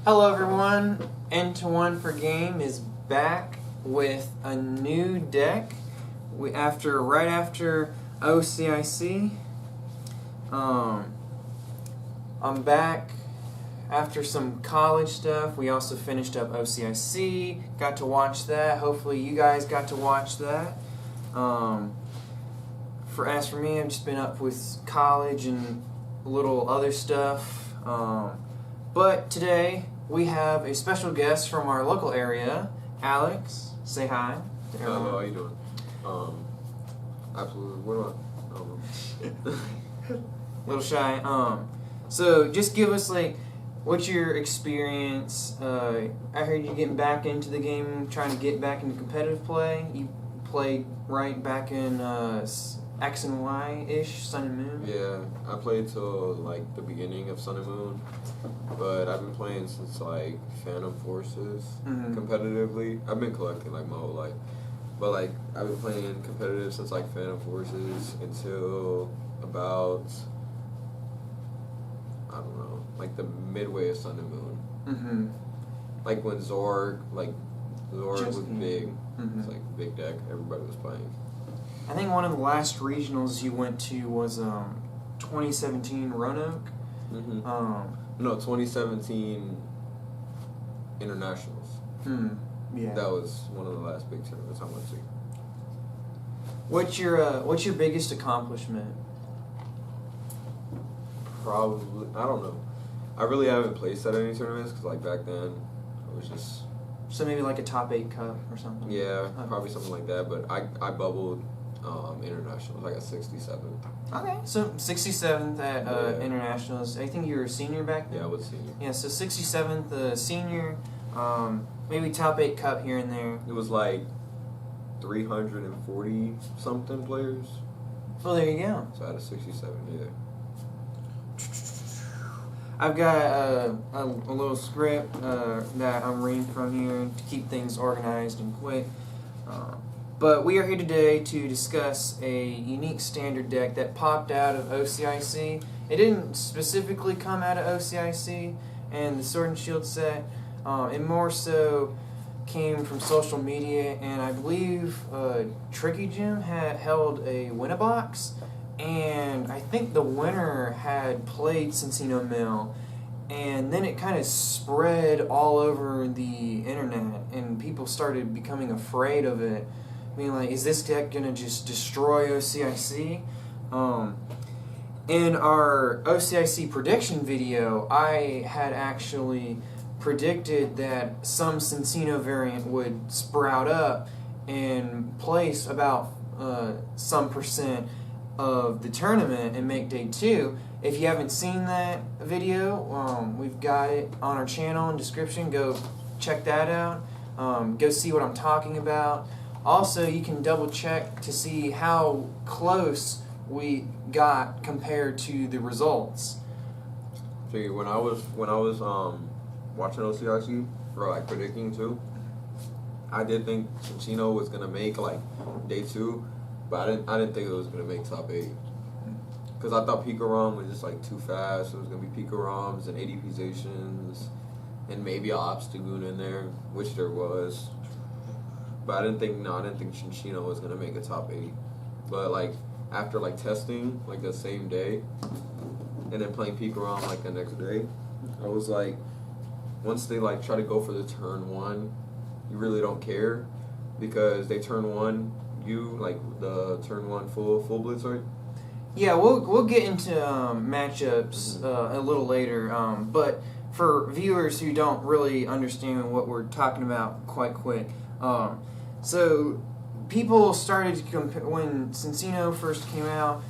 Hello everyone, Into One for Game is back with a new deck. Right after OCIC. I'm back after some college stuff. We also finished up OCIC, got to watch that. Hopefully you guys got to watch that. As for me, I've just been up with college and a little other stuff. But today we have a special guest from our local area, Alex. Say hi to everyone. Hello, how you doing? Absolutely. What do I? Little shy. So just give us what's your experience? I heard you getting back into the game, trying to get back into competitive play. You played right back in X and Y-ish, Sun and Moon. Yeah, I played till the beginning of Sun and Moon, but I've been playing since Phantom Forces competitively. I've been collecting my whole life, but I've been playing competitive since Phantom Forces until about I don't know, the midway of Sun and Moon. When Zorg was big. It's big deck. Everybody was playing. I think one of the last regionals you went to was 2017 Roanoke. No, 2017 Internationals. Yeah. That was one of the last big tournaments I went to. What's your biggest accomplishment? Probably, I don't know. I really haven't placed at any tournaments because back then I was just. So maybe a top 8 cup or something. Yeah, probably something like that. But I bubbled internationals. I got 67th. Okay, so 67th at internationals. I think you were a senior back then. Yeah, I was senior. Yeah, so 67th senior. Maybe top 8 cup here and there. It was 340 something players. Well, there you go. So I had a 67. Yeah. I've got a little script that I'm reading from here to keep things organized and quick. But we are here today to discuss a unique standard deck that popped out of OCIC. It didn't specifically come out of OCIC and the Sword and Shield set. It more so came from social media, and I believe Tricky Jim had held a win-a-box. And I think the winner had played Cinccino Mill, and then it kind of spread all over the internet, and people started becoming afraid of it, being like, is this deck going to just destroy OCIC? In our OCIC prediction video, I had actually predicted that some Cinccino variant would sprout up and place about some percent of the tournament and make day 2. If you haven't seen that video, we've got it on our channel in description. Go check that out. Go see what I'm talking about. Also, you can double check to see how close we got compared to the results. See, when I was watching OCIC or predicting too, I did think Cinccino was gonna make day 2. But I didn't think it was going to make top 8. Because I thought Pika-Rom was just too fast. It was going to be Pika-Roms and ADP-zations and maybe an Obstagoon in there, which there was. But I didn't think Cinccino was going to make a top 8. But after testing the same day and then playing Pika-Rom the next day, I was once they try to go for the turn 1, you really don't care because they turn 1. The turn 1 full blitz, right? Yeah, we'll get into matchups a little later. But for viewers who don't really understand what we're talking about, quite quick. So people started to compare when Cinccino first came out.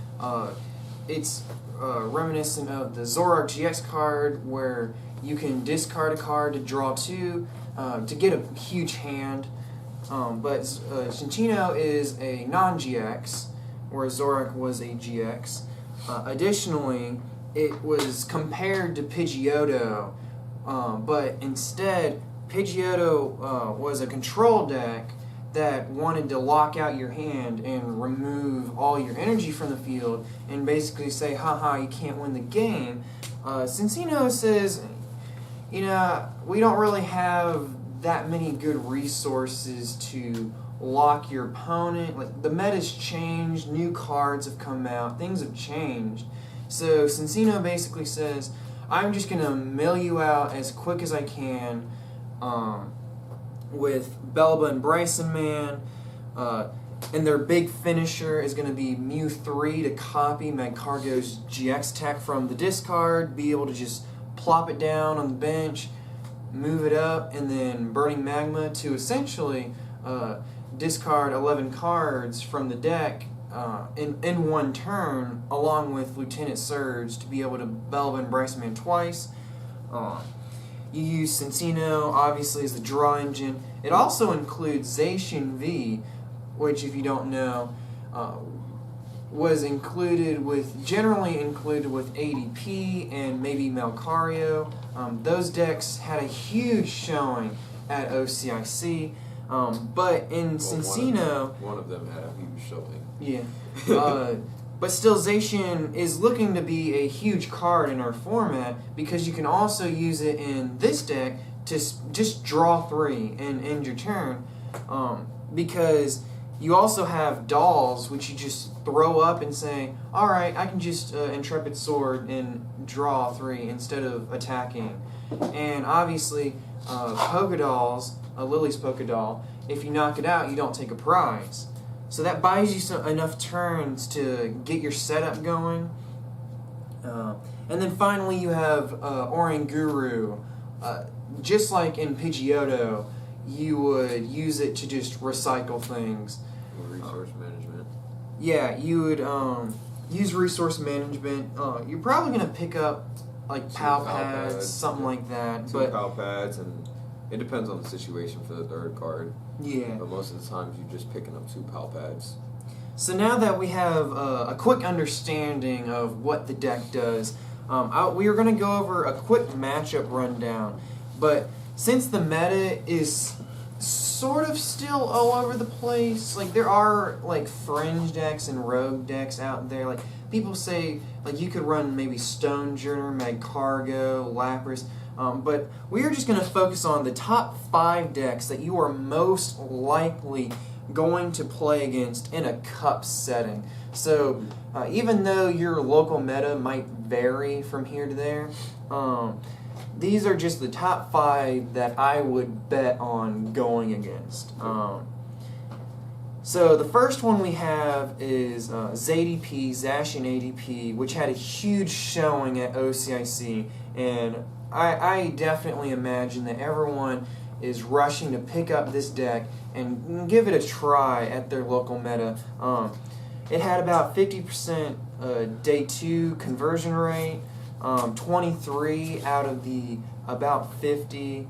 It's reminiscent of the Zorog GX card, where you can discard a card to draw 2 to get a huge hand. But Cinccino is a non-GX, whereas Zorak was a GX. Additionally, it was compared to Pidgeotto, but instead, Pidgeotto was a control deck that wanted to lock out your hand and remove all your energy from the field and basically say, haha, you can't win the game. Cinccino says, we don't really have that many good resources to lock your opponent. Like, the meta's changed, new cards have come out, things have changed. So Cinccino basically says, I'm just going to mill you out as quick as I can with Belba and Bryson Man. And their big finisher is going to be Mew 3 to copy Magcargo's GX attack from the discard, be able to just plop it down on the bench, move it up, and then Burning Magma to essentially discard 11 cards from the deck in one turn, along with Lieutenant Surge to be able to Belva and Bryson Man twice. You use Cinccino, obviously, as the draw engine. It also includes Zacian V, which, if you don't know, was generally included with ADP and maybe Malcario. Those decks had a huge showing at OCIC, but in Cinccino... One of them had a huge showing. Yeah. But still, Zacian is looking to be a huge card in our format because you can also use it in this deck to just draw 3 and end your turn, because you also have dolls, which you just throw up and say, alright, I can just Intrepid Sword and draw 3 instead of attacking. And obviously, Polka Dolls, Lily's Polka Doll, if you knock it out, you don't take a prize. So that buys you enough turns to get your setup going. And then finally you have Oranguru. Just like in Pidgeotto, you would use it to just recycle things. Resource management. Yeah, you would use resource management. You're probably going to pick up like Pal Pads, something like that. Two Pal Pads, and it depends on the situation for the third card. Yeah. But most of the times you're just picking up 2 Pal Pads. So now that we have a quick understanding of what the deck does, we are going to go over a quick matchup rundown. But since the meta is sort of still all over the place, like there are like fringe decks and rogue decks out there. Like people say, like you could run maybe Stonejourner, Magcargo, Lapras. But we are just going to focus on the top 5 decks that you are most likely going to play against in a cup setting. So even though your local meta might vary from here to there, these are just the top 5 that I would bet on going against. So the first one we have is ZADP, Zacian ADP, which had a huge showing at OCIC, and I definitely imagine that everyone is rushing to pick up this deck and give it a try at their local meta. It had about 50% day 2 conversion rate, 23 out of the about 50.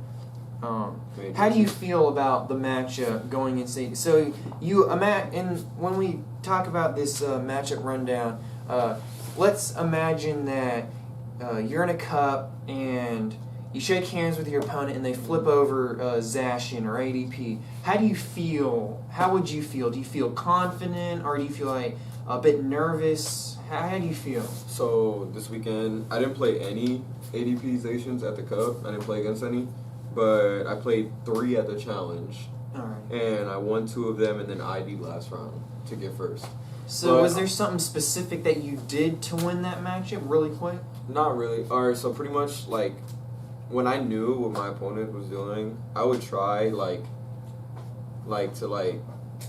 How do you feel about the matchup going into? So when we talk about this matchup rundown, let's imagine that you're in a cup and you shake hands with your opponent and they flip over Zacian or ADP. How do you feel? How would you feel? Do you feel confident, or do you feel like a bit nervous? How do you feel? So this weekend, I didn't play any ADP Zacians at the cup. I didn't play against any, but I played 3 at the challenge. All right. And I won 2 of them, and then ID'd last round to get first. So was there something specific that you did to win that matchup really quick? Not really. Alright, so pretty much, like, when I knew what my opponent was doing, I would try, to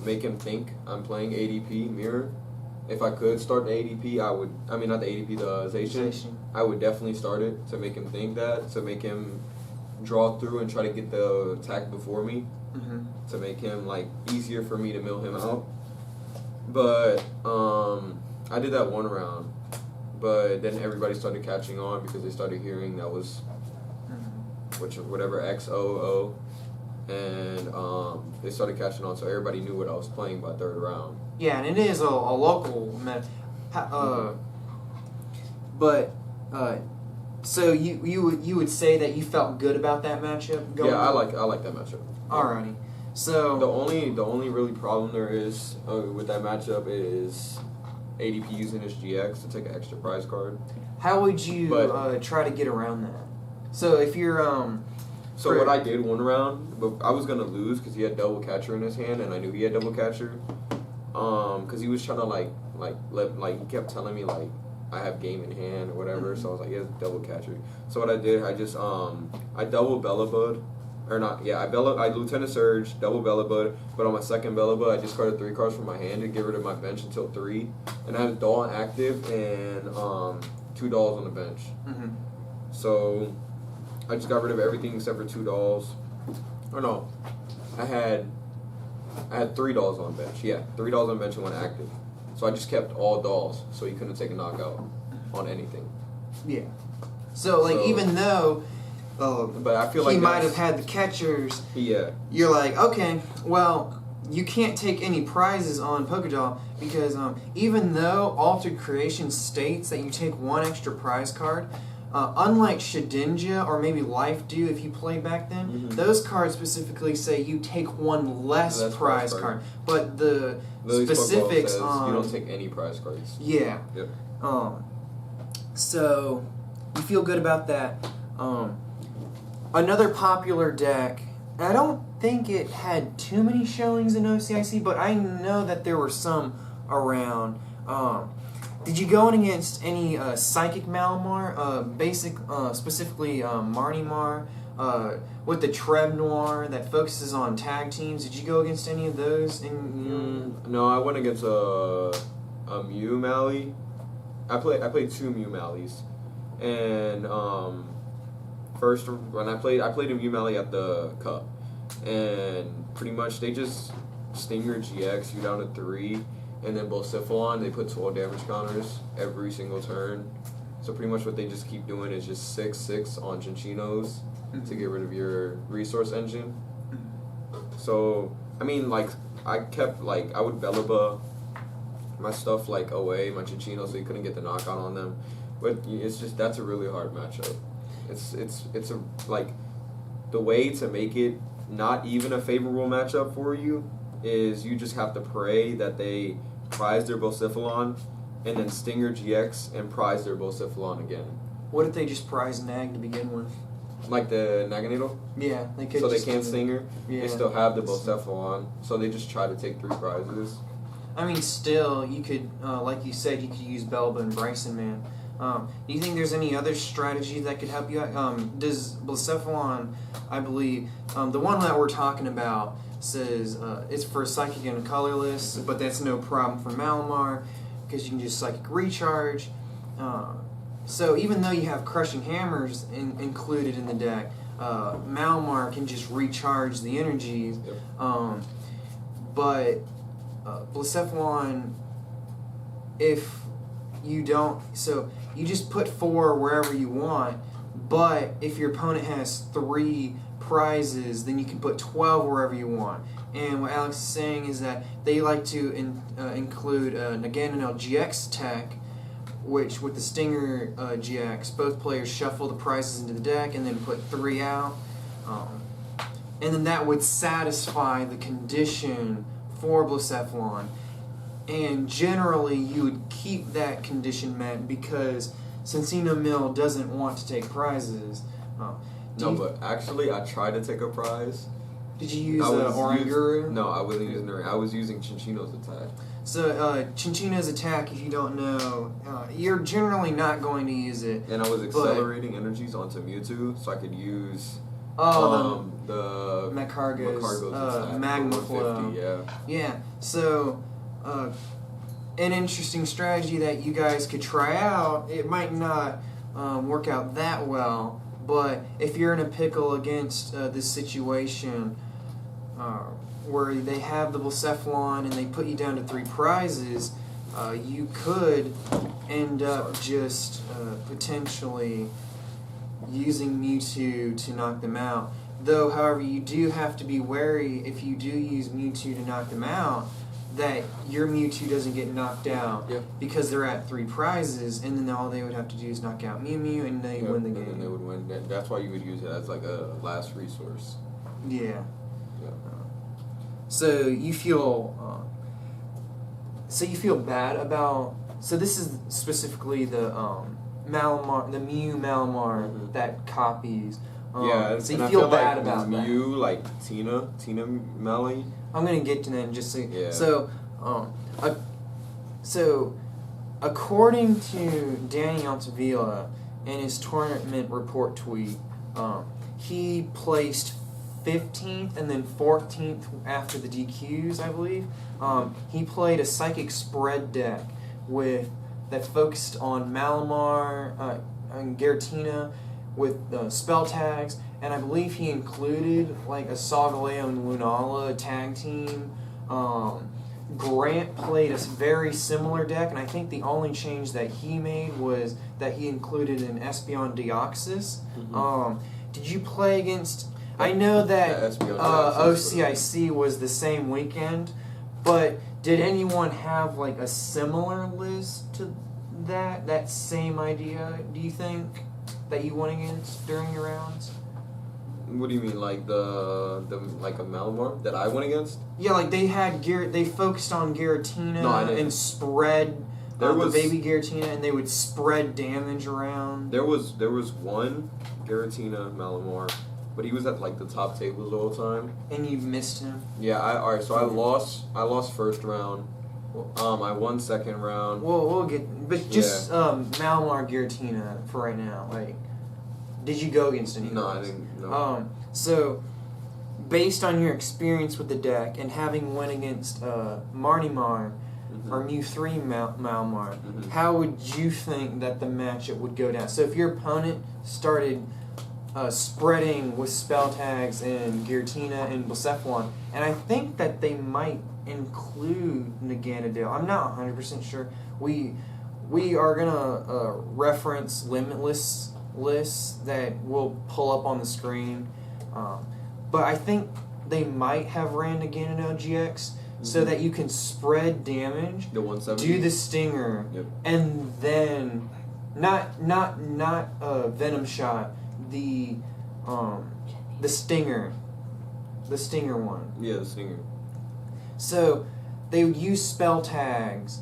make him think I'm playing ADP mirror. If I could start the ADP, I would, not the ADP, the Zacian. I would definitely start it to make him think that, to make him draw through and try to get the attack before me, to make him, easier for me to mill him out. But I did that one round, but then everybody started catching on because they started hearing that was whatever XOO, and they started catching on, so everybody knew what I was playing by 3rd round. Yeah, and it is a local meta. So you would say that you felt good about that matchup going? Yeah, I like that matchup. Alrighty. So the only really problem there is with that matchup is ADP using his GX to take an extra prize card. How would you try to get around that? So if you're So what I did one round, but I was gonna lose because he had double catcher in his hand, and I knew he had double catcher. Because he was trying to he kept telling me like I have game in hand or whatever. So I was like, he has double catcher. So what I did, I just I double Bellabud. Or not, yeah, I Lieutenant Surge, double Bellabud, but on my second Bellabud, I discarded 3 cards from my hand to get rid of my bench until 3. And I had a doll on active and 2 dolls on the bench. Mm-hmm. So I just got rid of everything except for 2 dolls. Or no, I had 3 dolls on the bench. Yeah, 3 dolls on the bench and 1 active. So I just kept all dolls, so he couldn't take a knockout on anything. Yeah. So even though. But I feel like he might have had the catchers. Yeah. You're like, okay, well, you can't take any prizes on Pokédoll because even though Altered Creation states that you take 1 extra prize card, unlike Shedinja or maybe Life do if you played back then, those cards specifically say you take 1 less prize card. But the specifics says on you don't take any prize cards. Yeah. Yep. So you feel good about that. Another popular deck, I don't think it had too many showings in OCIC, but I know that there were some around. Did you go in against any Psychic Malamar, specifically Marnimar, with the Treb Noir that focuses on tag teams? Did you go against any of those? No, I went against a Mew Mally. I played 2 Mew Mallies, and first when I played a Mew Mally at the Cup, and pretty much they just Stinger GX you down to 3. And then Bolsiphalon, they put 12 damage counters every single turn. So pretty much what they just keep doing is just 6/6 on Cinccinos to get rid of your resource engine. So, I mean, like, I kept, like, I would Bellaba my stuff, like, away, my Cinccino, so you couldn't get the knockout on them. But it's just, that's a really hard matchup. It's a, like, the way to make it not even a favorable matchup for you is you just have to pray that they prize their Bolsiphalon and then Stinger GX and prize their Bolsiphalon again. What if they just prize Nag to begin with? Like the Naganadel? Yeah, they could. So they can't Stinger. Yeah. They still have the Bolsiphalon, so they just try to take 3 prizes. I mean, still, you could, like you said, you could use Belba and Bryson Man. Do you think there's any other strategy that could help you out? Does Bolsiphalon, I believe, the one that we're talking about says it's for Psychic and Colorless, but that's no problem for Malamar because you can just Psychic Recharge. So even though you have Crushing Hammers included in the deck, Malamar can just recharge the energies. Yep. But Bolsiphalon, if you don't, so you just put 4 wherever you want, but if your opponent has 3 prizes, then you can put 12 wherever you want. And what Alex is saying is that they like to include Naganadel GX tech, which with the Stinger GX, both players shuffle the prizes into the deck and then put 3 out. And then that would satisfy the condition for Bolsiphalon. And generally, you would keep that condition met because Cinccino Mill doesn't want to take prizes. But actually, I tried to take a prize. Did you use Oranguru? No, I wasn't using Oranguru. I was using Cinccino's attack. So, Cinccino's attack, if you don't know, you're generally not going to use it. And I was accelerating energies onto Mewtwo, so I could use the Magcargo's attack. Magma Flow. Yeah, so an interesting strategy that you guys could try out. It might not work out that well, but if you're in a pickle against this situation where they have the Bolsiphalon and they put you down to 3 prizes, you could end up just potentially using Mewtwo to knock them out. Though, however, you do have to be wary if you do use Mewtwo to knock them out, that your Mewtwo doesn't get knocked out because they're at 3 prizes, and then all they would have to do is knock out Mew Mew, and they win the game. And then they would win. That's why you would use it as like a last resource. Yeah. So you feel bad about. So this is specifically the Malamar, the Mew Malamar that copies. Yeah, so and you I feel feel bad like about that. Mew, like Tina Melly. I'm gonna get to that in just a second. Yeah. So according to Danny Altavilla in his tournament report tweet, he placed 15th and then 14th after the DQs, I believe. He played a Psychic Spread deck that focused on Malamar and Giratina with spell tags, and I believe he included like a Sagaleo and Lunala tag team. Grant played a very similar deck, and I think the only change that he made was that he included an Espeon Deoxys. Did you play against... I know that OCIC was the same weekend, but did anyone have like a similar list to that same idea, do you think, that you went against during your rounds? What do you mean, like the like a Malamar that I went against? Yeah, like they focused on Giratina No, I didn't. and spread There was the baby Giratina, and they would spread damage around. There was one Giratina Malamar, but he was at like the top tables all the time. And you missed him. Yeah, alright. So I lost first round. I won second round. We'll get, but just Malamar Giratina for right now. Like, did you go against any? No, I didn't. No. So, based on your experience with the deck and having went against Marnimar or Mew 3 Malamar, how would you think that the matchup would go down? So, if your opponent started spreading with spell tags and Giratina and Blacephalon, and I think that they might include Naganadale. I'm not 100% sure. We are gonna reference Limitless lists that we'll pull up on the screen, but I think they might have ran Naganadale GX so that you can spread damage, The 170. do the stinger, and then not Venom Shot, the stinger one. Yeah, the stinger. So they would use spell tags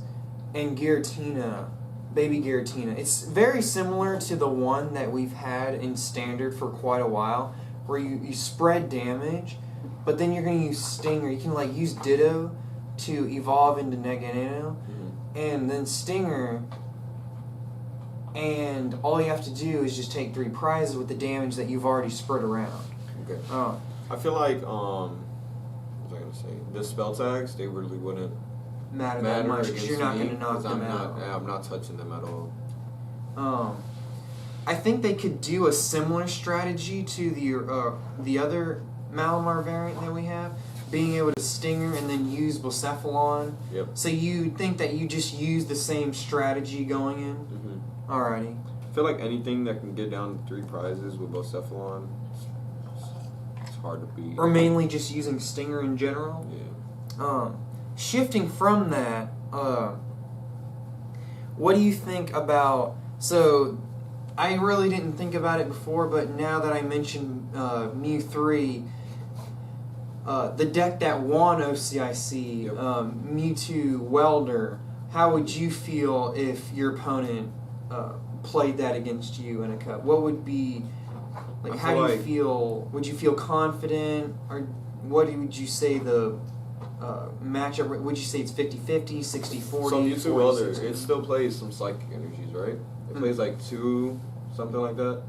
and Giratina, baby Giratina. It's very similar to the one that we've had in Standard for quite a while, where you spread damage, but then you're going to use Stinger. You can like use Ditto to evolve into Naganadale, and then Stinger, and all you have to do is just take 3 prizes with the damage that you've already spread around. Okay. I feel like what was I gonna say? The spell tags, they really wouldn't Matter that much because you're not going to knock them out. I'm not touching them at all. I think they could do a similar strategy to the other Malamar variant that we have, being able to Stinger and then use Blacephalon. Yep. So you think that you just use the same strategy going in? Alrighty. I feel like anything that can get down to 3 prizes with Blacephalon, it's hard to beat. Or mainly just using Stinger in general? Yeah. Shifting from that, what do you think about... So, I really didn't think about it before, but now that I mentioned Mew 3, the deck that won OCIC, Mewtwo Welder, how would you feel if your opponent played that against you in a cup? What would be... Like, how do you feel? Would you feel confident? Or what would you say the... matchup, would you say it's 50-50, 60-40? So Mewtwo Welder, it still plays some psychic energies, right? It plays like 2, something like that?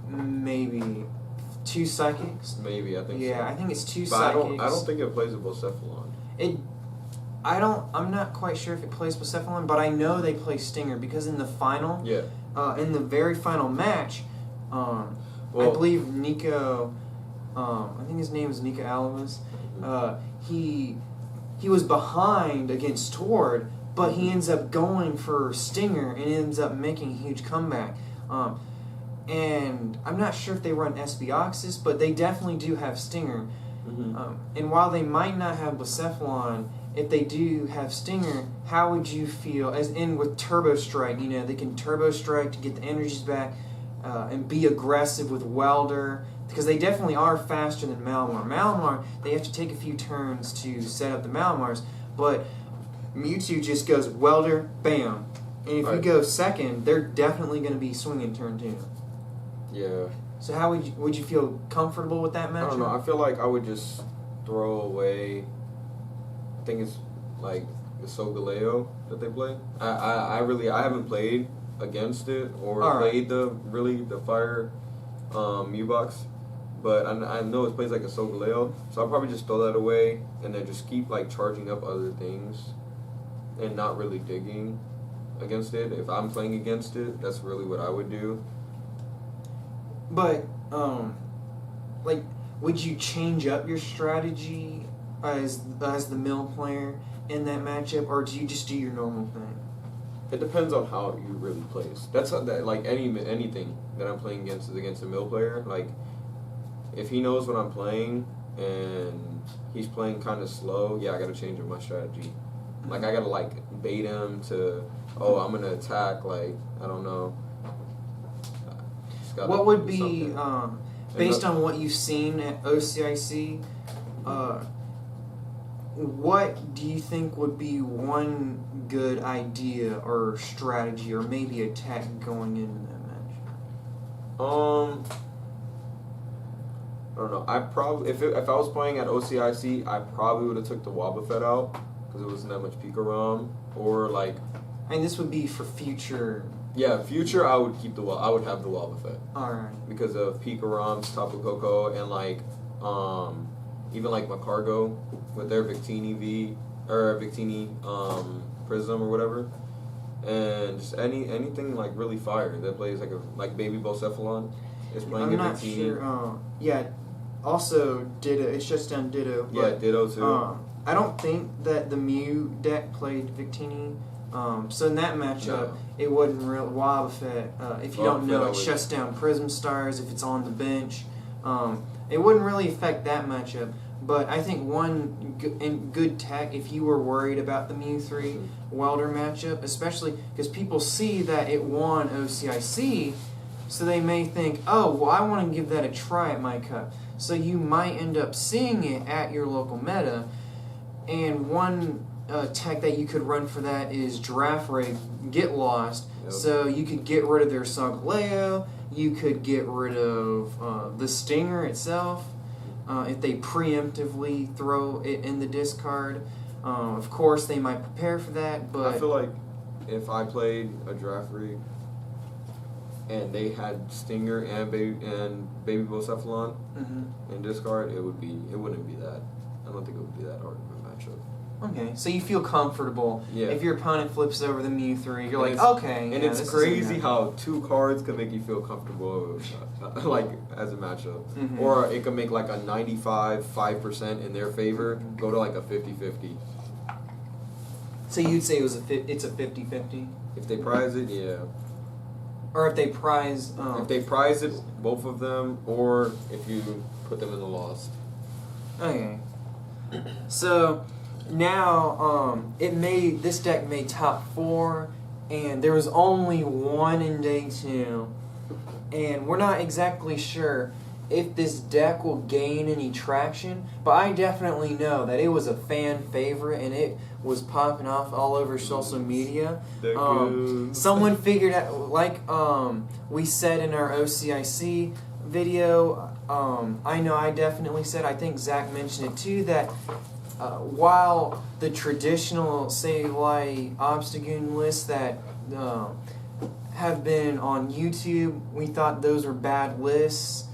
Maybe 2 psychics? Maybe, I think so. Yeah, I think it's 2 but psychics. I don't think it plays with Blacephalon. I'm not quite sure if it plays Blacephalon, but I know they play Stinger because in the final, in the very final match, I believe Nico, I think his name is Nico Alamus, he was behind against Tord, but he ends up going for Stinger and ends up making a huge comeback. And I'm not sure if they run Espeoxys, but they definitely do have Stinger. And while they might not have Blacephalon, if they do have Stinger, how would you feel? As in with Turbo Strike, they can Turbo Strike to get the energies back and be aggressive with Welder. Because they definitely are faster than Malamar. Malamar, they have to take a few turns to set up the Malamars, but Mewtwo just goes Welder, bam, And if you go second, they're definitely going to be swinging turn 2. Yeah. So how would you feel comfortable with that matchup? I don't know. I feel like I would just throw away. I think it's like the Solgaleo that they play. I haven't played against it or played the fire U-Box, but I know it plays like a Solgaleo, so I'll probably just throw that away and then just keep like charging up other things and not really digging against it. If I'm playing against it, that's really what I would do. But like, would you change up your strategy as the mill player in that matchup, or do you just do your normal thing? It depends on how you really plays. That's how, like anything that I'm playing against is against a mill player. Like, if he knows what I'm playing and he's playing kind of slow, yeah, I gotta change up my strategy. Like, I gotta like bait him to, I'm gonna attack. Like, I don't know. What would be based on what you've seen at OCIC? What do you think would be one good idea or strategy or maybe attack going into that match? I don't know. I probably if I was playing at OCIC, I probably would have took the Wobbuffet out because it wasn't that much Pikarom or like. And this would be for future. Yeah, future. I would keep I would have the Wobbuffet. All right. Because of Pikarom's Tapu Koko and like even like Macargo with their Victini Prism or whatever, and just anything like really fire that plays like Baby Bocephalon is playing. I'm not sure. Yeah. Also, Ditto. It's just down Ditto. Yeah, Ditto too. I don't think that the Mew deck played Victini. So in that matchup, it wasn't real Wobbuffet. If you don't know, it shuts down Prism Stars if it's on the bench. It wouldn't really affect that matchup. But I think one good tech, if you were worried about the Mew 3 Welder matchup, especially because people see that it won OCIC, so they may think, oh, well, I want to give that a try at my cup. So you might end up seeing it at your local meta, and one tech that you could run for that is Giraffe Ray Get Lost. Yep. So you could get rid of their Solgaleo, you could get rid of the Stinger itself, if they preemptively throw it in the discard. Of course, they might prepare for that, but... I feel like if I played a Giraffe Rig and they had Stinger and Baby Bocephalon in discard, it wouldn't be that. I don't think it would be that hard of a matchup. Okay, so you feel comfortable. Yeah. If your opponent flips over the Mew 3, you're like, okay. And it's crazy how 2 cards could make you feel comfortable, like, as a matchup. Or it could make, like, a 95% in their favor go to, like, a 50-50. So you'd say it's a 50-50? If they prize it, yeah. Or if they prize... If they prize it, both of them, or if you put them in the lost. Okay. So... Now, this deck made top 4, and there was only one in day 2, and we're not exactly sure if this deck will gain any traction, but I definitely know that it was a fan favorite, and it was popping off all over social media. Someone figured out, like we said in our OCIC video, I know I definitely said, I think Zach mentioned it too, that while the traditional, say, like, Obstagoon lists that have been on YouTube, we thought those were bad lists.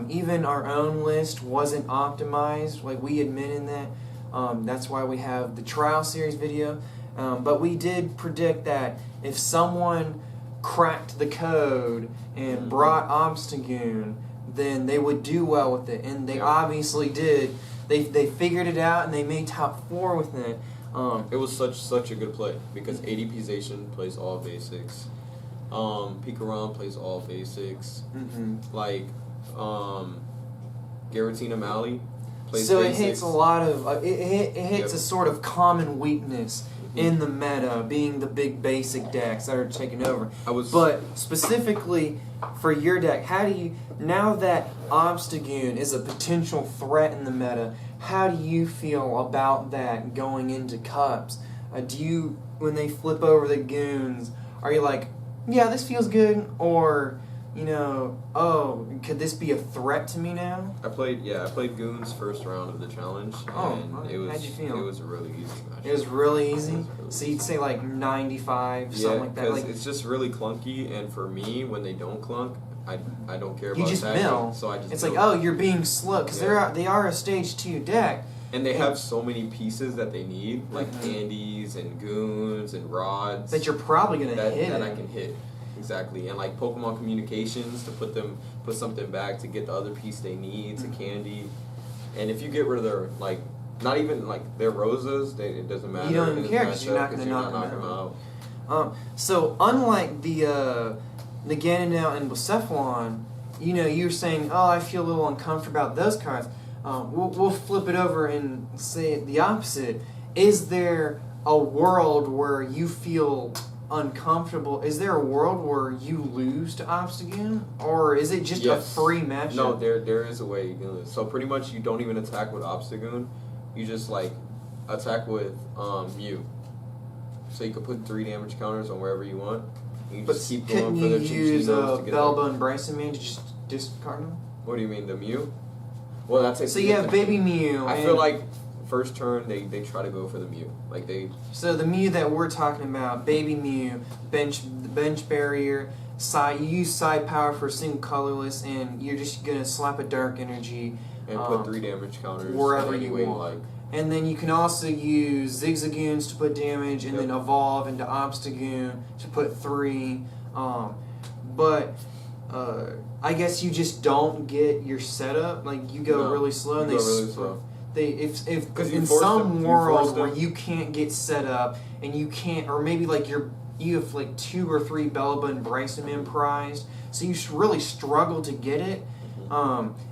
Even our own list wasn't optimized, like we admit in that. That's why we have the trial series video. But we did predict that if someone cracked the code and brought Obstagoon, then they would do well with it, and they obviously did. They figured it out and they made top 4 with it. It was such a good play because ADPization plays all basics. Pikarom plays all basics. Like Giratina Mally plays so basics. It hits a lot of it hits a sort of common weakness in the meta, being the big basic decks that are taking over. But specifically for your deck, how do you, now that Obstagoon is a potential threat in the meta, how do you feel about that going into cups? Do you, when they flip over the goons, are you like, yeah, this feels good, or you know, oh, could this be a threat to me now? I played Goons first round of the challenge, and it was how'd you feel? It was a really easy match. It was really easy. It was really So you'd say like 95, something like that. because Like, it's just really clunky, and for me, when they don't clunk, I don't care about you just attacking, mill. so I just it's mill. like, oh, you're being slow because they are a stage 2 deck. And they have so many pieces that they need, like Mhm. candies and goons and rods That you're probably gonna hit. that I can hit. Exactly. And like Pokemon communications to put something back to get the other piece they need, to candy. And if you get rid of their like not even like their roses, it doesn't matter. You don't even in this care because matchup you're not gonna knock them out. So unlike the Ganondorf and Bucephalon, you know, you're saying, oh, I feel a little uncomfortable about those cards. We'll flip it over and say the opposite. Is there a world where you feel uncomfortable? Is there a world where you lose to Obstagoon? Or is it just a free matchup? No, there is a way you can lose. So pretty much you don't even attack with Obstagoon. You just like attack with Mew. So you can put 3 damage counters on wherever you want. You can just keep going for the couldn't you use Cinccino to get Belba and Bryson Man to just discard them? What do you mean, the Mew? Well, that's it. So you have Baby Mew. I feel like first turn they try to go for the Mew. Like they. So the Mew that we're talking about, Baby Mew, bench barrier, side. You use side power for a single colorless, and you're just gonna slap a Dark Energy And put 3 damage counters wherever any you way want. like. And then you can also use Zigzagoons to put damage, and then evolve into Obstagoon to put 3. But I guess you just don't get your setup. Like you go really slow, and you go really slow. If you in force some them- you world force them. where you can't get set up and you can't, or maybe like you have like 2 or 3 Bellaba and Bryson Man prized, so you really struggle to get it.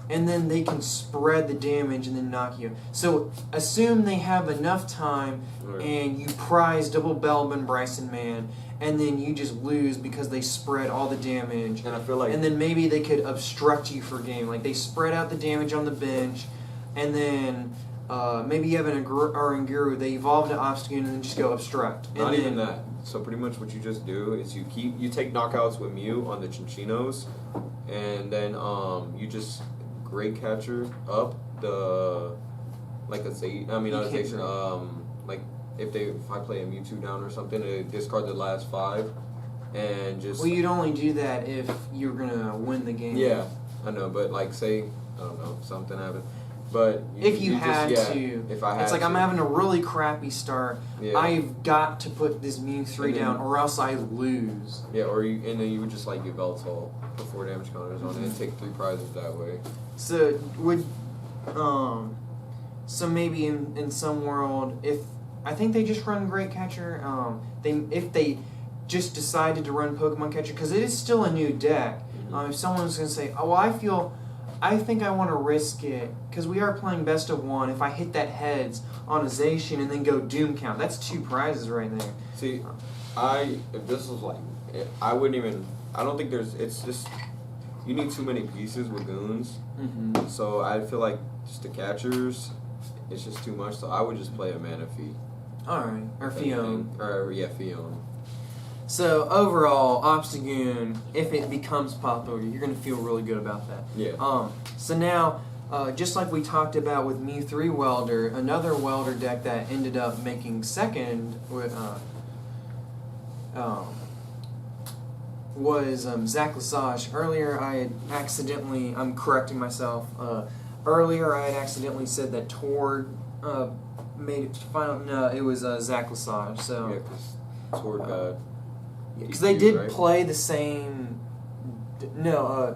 And then they can spread the damage and then knock you. So assume they have enough time, and you prize double Bellaba and Bryson Man, and then you just lose because they spread all the damage. And I feel like. And then maybe they could obstruct you for a game. Like they spread out the damage on the bench, and then maybe you have an Anguru. They evolve to Obstagoon and then just go obstruct. Not even that. So pretty much what you just do is you take knockouts with Mew on the Cincinos, and then you just Great Catcher up the like a Z. I mean not a station. Like if I play a Mewtwo down or something, they discard the last 5, and just. Well, you'd only do that if you're gonna win the game. Yeah, I know, but like say I don't know something happened. But if you had just, to, if I had it's like to. I'm having a really crappy start. Yeah. I've got to put this Mew 3 down, or else I lose. Yeah, and then you would just like give Veltal, put 4 damage counters on it, and take 3 prizes that way. So would, so maybe in some world, if I think they just run Great Catcher, if they just decided to run Pokemon Catcher, because it is still a new deck. If someone's gonna say, oh, well, I think I want to risk it because we are playing best of 1. If I hit that heads on a Zacian and then go Doom Count, that's 2 prizes right there. See, if this was like, I wouldn't even. I don't think there's. It's just you need too many pieces with goons. Mm-hmm. So I feel like just the catchers, it's just too much. So I would just play a Manaphy. All right, or Fion. Or Fion. So overall, Obstagoon, if it becomes popular, you're gonna feel really good about that. Yeah. So now, just like we talked about with Mew 3 Welder, another Welder deck that ended up making second with was Zach Lesage. Earlier, I had accidentally. I'm correcting myself. Earlier, I had accidentally said that Tord made it to final. No, it was Zach Lesage. So. Yeah, because Tord got. Because they did play the same. No,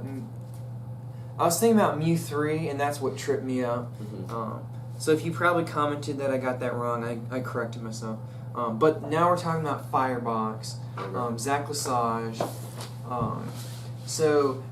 I was thinking about Mew 3, and that's what tripped me up. Mm-hmm. So if you probably commented that I got that wrong, I corrected myself. But now we're talking about Firebox, Zach Lesage. So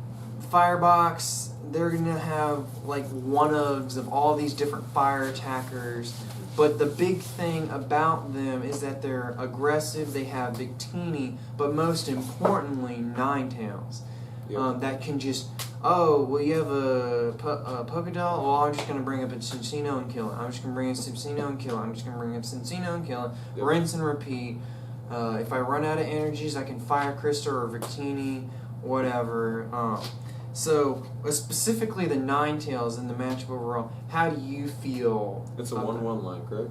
Firebox, they're going to have like one-ofs of all these different fire attackers. But the big thing about them is that they're aggressive, they have Victini, but most importantly, Ninetales. Yep. That can just, oh, well, you have a Pokedol? Well, I'm just going to bring up a Cinccino and kill it. I'm just going to bring up Cinccino and kill it. I'm just going to bring up Cinccino and kill it. Yep. Rinse and repeat. If I run out of energies, I can fire Krista or Victini, whatever. So specifically the Ninetales in the matchup overall, how do you feel? It's a 1-1 line, correct?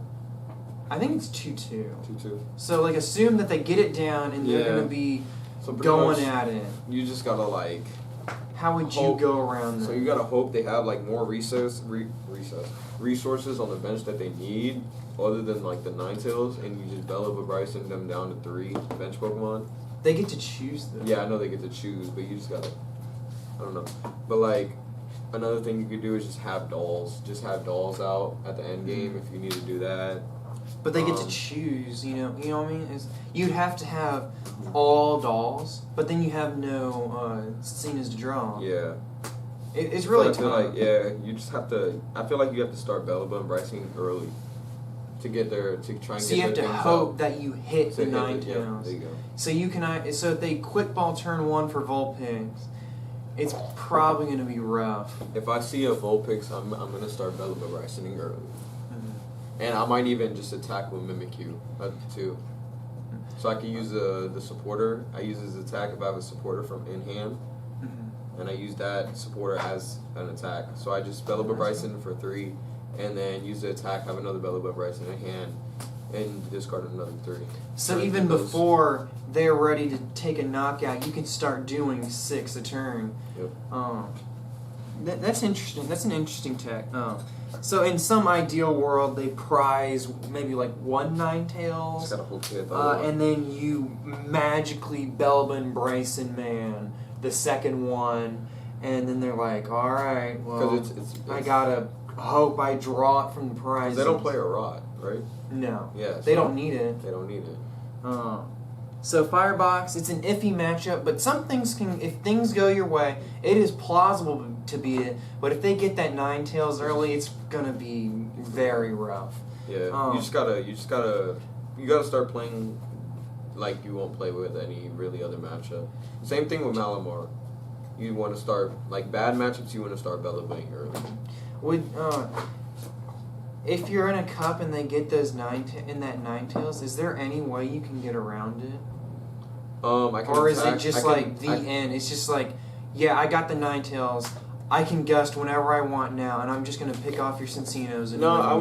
I think it's 2-2. 2-2. So like assume that they get it down and they're gonna be going at it. You just gotta like. How would you go around that? So you gotta hope they have like more resources on the bench that they need, other than like the Ninetales, and you just Bella Bryson them down to 3 bench Pokemon. They get to choose them. Yeah, I know they get to choose, but you just gotta. I don't know, but like another thing you could do is just have dolls. Just have dolls out at the end game if you need to do that. But they get to choose, you know what I mean? You'd have to have all dolls, but then you have no Cinccino's to draw. Yeah. It's really tough. I feel like, you just have to. I feel like you have to start Bellaba and Brycing early to get there to try and. So get you have to hope that you hit the Ninetales. Yeah, there you go. So you can. So if they quick ball turn 1 for Vulpix, it's probably going to be rough. If I see a Vulpix, I'm going to start Bellaba Brycing early. And I might even just attack with Mimikyu too. So I can use the supporter. I use his attack if I have a supporter from in hand. And I use that supporter as an attack. So I just Bellaba Bryson for 3, and then use the attack, have another Bellaba Bryson in hand, and discard another 3. So even before they're ready to take a knockout, you can start doing 6 a turn. Yep. That's interesting. That's an interesting tech. So in some ideal world, they prize maybe like 1 Ninetales, Just gotta hope they hit and then you magically Bellaba and Bryson man the second one, and then they're like, all right, well, it's I gotta hope I draw it from the prize. They don't play a rod, right? No. Yeah. They don't need it. They don't need it. So Firebox, it's an iffy matchup, but some things can, if things go your way, it is plausible to beat it. But if they get that Ninetales early, it's gonna be very rough. Yeah. You gotta start playing like you won't play with any really other matchup. Same thing with Malamar. You want to start like bad matchups. You want to start Bellabaing early. If you're in a cup and they get those Ninetales, is there any way you can get around it? Or is it just the end? It's just like, yeah, I got the Ninetales. I can gust whenever I want now, and I'm just gonna pick off your Cincinos. And no, I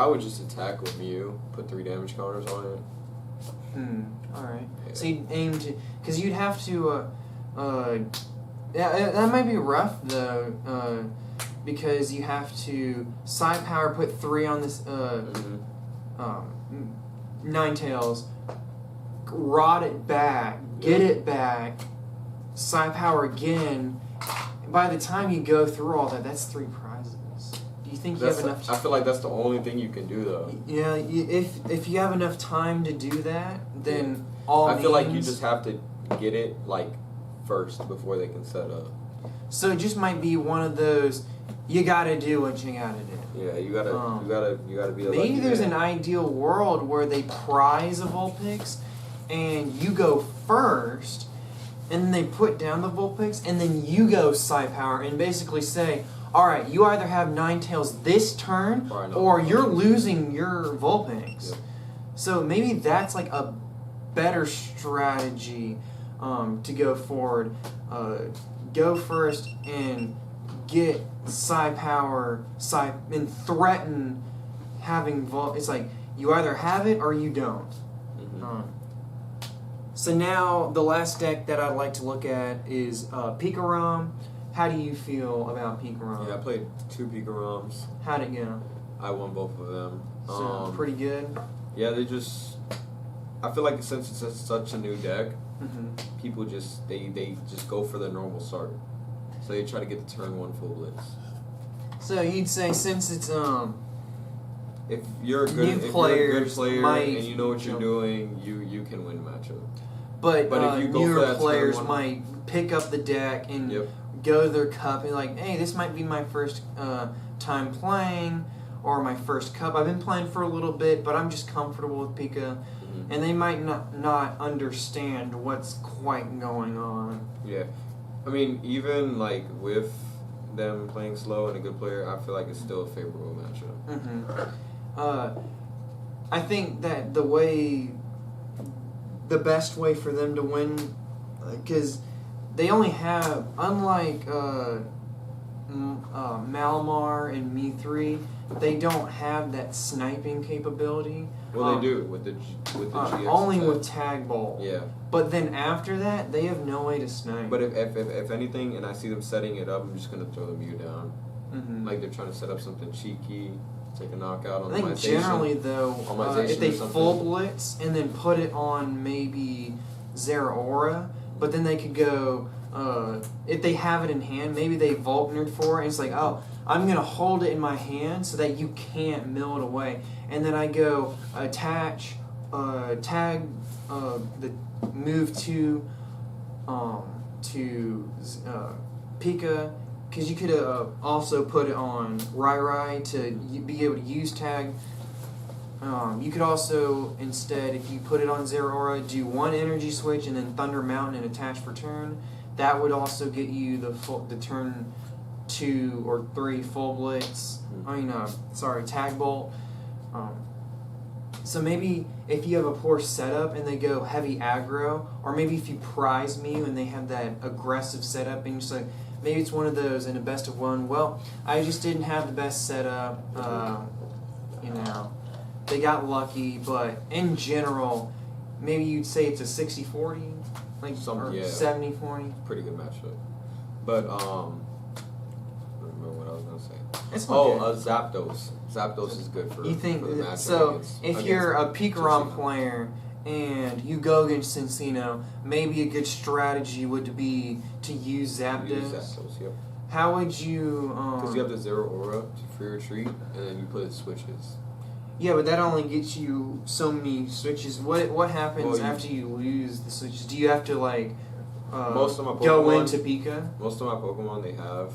would just attack with Mew. Put 3 damage counters on it. All right. Yeah. So you'd aim to, because you'd have to. Yeah, that might be rough though. Because you have to Psi Power, put 3 on this Ninetales, rod it back, get it back, Psi Power again. By the time you go through all that, that's 3 prizes. Do you think you have enough time? I feel like that's the only thing you can do though. Yeah, if you have enough time to do that, then I feel like you just have to get it like first before they can set up. So it just might be one of those. You gotta do what you gotta do. Yeah, you gotta be. Maybe there's an ideal world where they prize a Vulpix, and you go first, and then they put down the Vulpix, and then you go Psi Power, and basically say, all right, you either have Ninetales this turn, or you're losing your Vulpix. Yep. So maybe that's like a better strategy to go forward. Go first and get Psi Power, and threaten having It's like, you either have it or you don't. So now, the last deck that I'd like to look at is Pikarom. How do you feel about Pikarom? Yeah, I played 2 Pikaroms. How'd it go? I won both of them. So, pretty good? Yeah, I feel like since it's such a new deck, people they just go for the normal start. So they try to get the turn 1 full blitz. So you'd say since it's if you're a good player and you know what you're doing, you can win matchup. But if you go newer for that players turn 1, might pick up the deck and go to their cup and like, hey, this might be my first time playing, or my first cup. I've been playing for a little bit, but I'm just comfortable with Pika. And they might not understand what's quite going on. Yeah. I mean, even like with them playing slow and a good player, I feel like it's still a favorable matchup. I think that the way the best way for them to win, because they only have, unlike Malamar and Me3, they don't have that sniping capability. Well, they do with the GX only set. with Tag Bolt. Yeah. But then after that, they have no way to snipe. But if anything, and I see them setting it up, I'm just gonna throw the Mew down. Mm-hmm. Like they're trying to set up something cheeky, take a knockout on I think generally though, if they full blitz and then put it on maybe Zeraora, but then they could go, if they have it in hand, maybe they Volknered for it, and it's like, oh, I'm going to hold it in my hand so that you can't mill it away. And then I go attach, tag the move to Pika, because you could also put it on Rai to be able to use tag. You could also, instead, if you put it on Zeraora, do one energy switch and then Thunder Mountain and attach for turn. That would also get you the turn 2 or 3 full blitz. Tag bolt. So maybe if you have a poor setup and they go heavy aggro, or maybe if you prize Mew and they have that aggressive setup and you're just like, maybe it's one of those in a best of one. Well, I just didn't have the best setup. They got lucky, but in general, maybe you'd say it's a 60-40, like, or 70-40. Pretty good matchup. But I don't remember what I was gonna say. It's okay. Zapdos. Zapdos is good for you think for the matchup. so? If you're a Pikarom player and you go against Cinccino, maybe a good strategy would be to use Zapdos. Yep. How would you? Because you have the Zeraora to free retreat, and then you put switches. Yeah, but that only gets you so many switches. What happens after you lose the switches? Do you have to most of my Pokemon, go into Pika? Most of my Pokemon, they have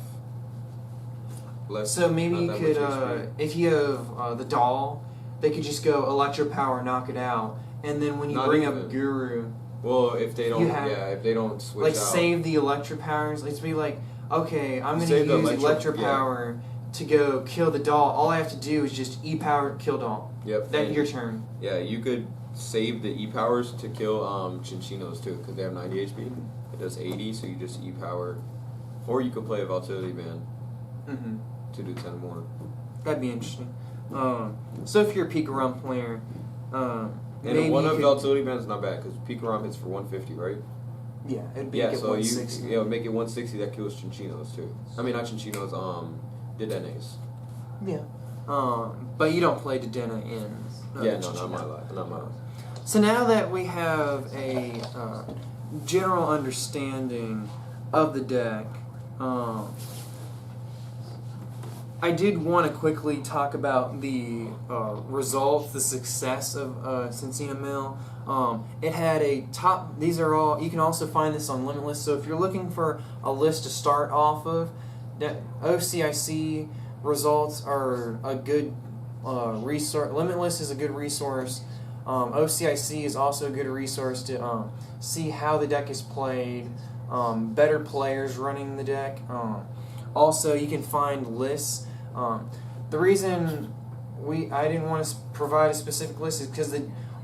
less. So maybe you could, if you have the doll, they could just go Electro Power, knock it out, and then when you bring up Guru, well, if they don't, if they don't switch out, save the Electro Powers. Let's be like, okay, I'm going to use Electro Power to go kill the doll. All I have to do is just E-Power, kill doll. Yep. That's your turn. Yeah, you could save the E-Powers to kill Cincinos too, because they have 90 HP. It does 80, so you just E-Power. Or you could play a Vitality Band to do 10 more. That'd be interesting. So if you're a Pikarom player, and one of Vitality Band's not bad, because Pikarom hits for 150, right? Yeah, it'd be like 160. You make it 160, that kills Cincinos too. I mean, not Cincinos, Dedenes. Yeah. But you don't play Dedenne in. Not my life. So now that we have a general understanding of the deck, I did want to quickly talk about the results, the success of Cinccino Mill. It had a top. These are all. You can also find this on Limitless. So if you're looking for a list to start off of, OCIC results are a good resource. Limitless is a good resource. OCIC is also a good resource to see how the deck is played, better players running the deck. Also, you can find lists. The reason I didn't want to provide a specific list is because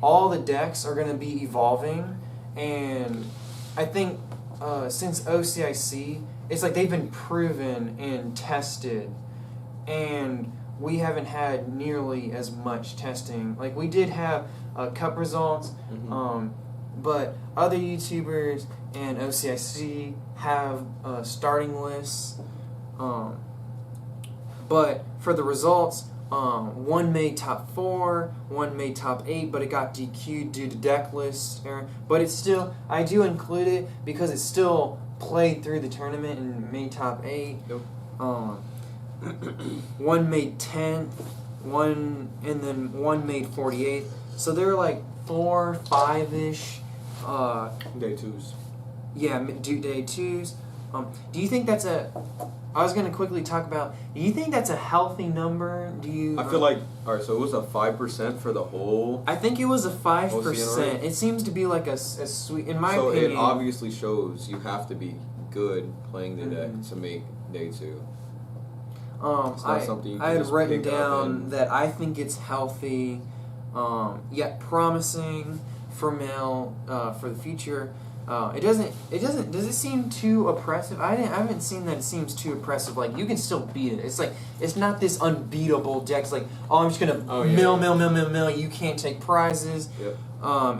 all the decks are going to be evolving, and I think since OCIC, it's like they've been proven and tested, and we haven't had nearly as much testing. Like, we did have cup results, but other YouTubers and OCIC have starting lists. But for the results, one made top 4, one made top 8, but it got DQ'd due to deck list error. But it's still, I do include it because it's still played through the tournament and made top 8. Yep. One made 10th, and then one made 48th. So they're like 4, 5-ish. Day 2s. Yeah, day 2s. Do you think that's I was going to quickly talk about, do you think that's a healthy number? I feel like, alright, so it was a 5% for the whole... I think it was a 5%. OCNR? It seems to be like a sweet, in my opinion... So it obviously shows you have to be good playing the deck to make day 2. I had written down that I think it's healthy, yet promising. for Mill for the future. Does it seem too oppressive? I haven't seen that it seems too oppressive. Like, you can still beat it. It's like, it's not this unbeatable deck. It's like, oh, I'm just gonna mill. You can't take prizes. Yep.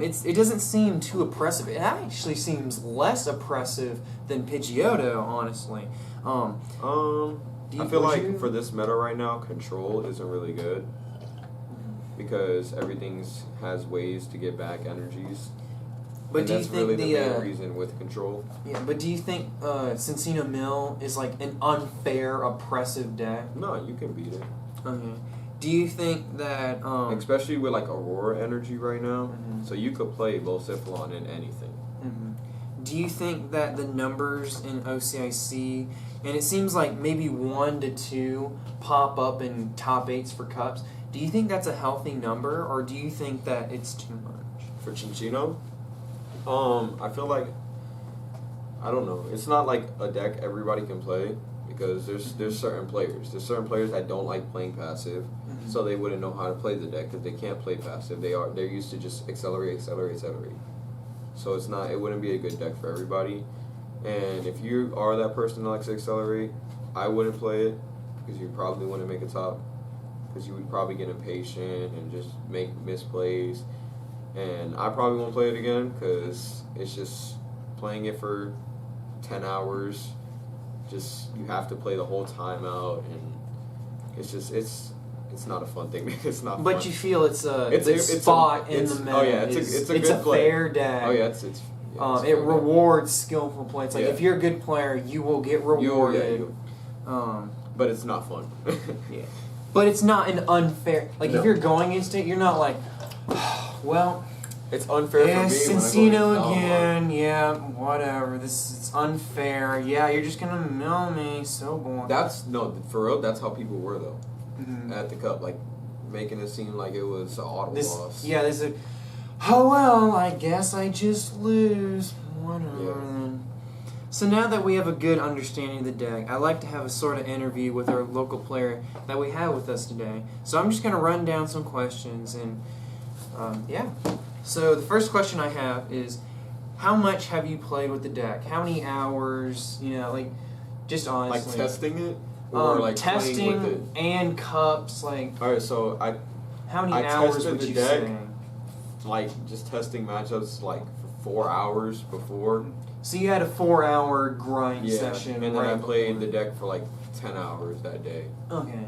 It doesn't seem too oppressive. It actually seems less oppressive than Pidgeotto, honestly. I feel like for this meta right now, control isn't really good because everything has ways to get back energies. But and do you that's think really the main reason with control? Yeah, but do you think Cinccino Mill is like an unfair, oppressive deck? No, you can beat it. Okay. Do you think that especially with like Aurora energy right now, so you could play Volsiflon in anything. Do you think that the numbers in OCIC, and it seems like maybe 1 to 2 pop up in top 8s for cups, do you think that's a healthy number, or do you think that it's too much? For Cinccino? I feel like, I don't know. It's not like a deck everybody can play because there's certain players. There's certain players that don't like playing passive, so they wouldn't know how to play the deck because they can't play passive. They're used to just accelerate. So it wouldn't be a good deck for everybody. And if you are that person that likes to accelerate, I wouldn't play it because you probably wouldn't make a top because you would probably get impatient and just make misplays. And I probably won't play it again because it's just playing it for 10 hours. Just you have to play the whole time out, and it's not a fun thing. It's not. But fun. you feel it's a spot in the meta. Oh yeah, it's a good play. Fair deck. Oh yeah, it's it rewards skillful play. It's like if you're a good player, you will get rewarded. But it's not fun. Yeah. But it's not an unfair. Like if you're going against it, you're not like, well. It's unfair for me. Cinccino again. Yeah, whatever. It's unfair. Yeah, you're just gonna mill me. So boring. For real. That's how people were though. At the cup, like making it seem like it was an auto loss. Yeah, there's a. Oh well, I guess I just lose. Whatever then. So now that we have a good understanding of the deck, I'd like to have a sort of interview with our local player that we have with us today. So I'm just gonna run down some questions and yeah. So the first question I have is, how much have you played with the deck? How many hours? Like, just honestly. Like testing it, or like testing playing with it? And cups. Like, all right, so how many hours would you say? Like just testing matchups like for 4 hours before. So you had a 4-hour grind session, and then I played the deck for like 10 hours that day. Okay.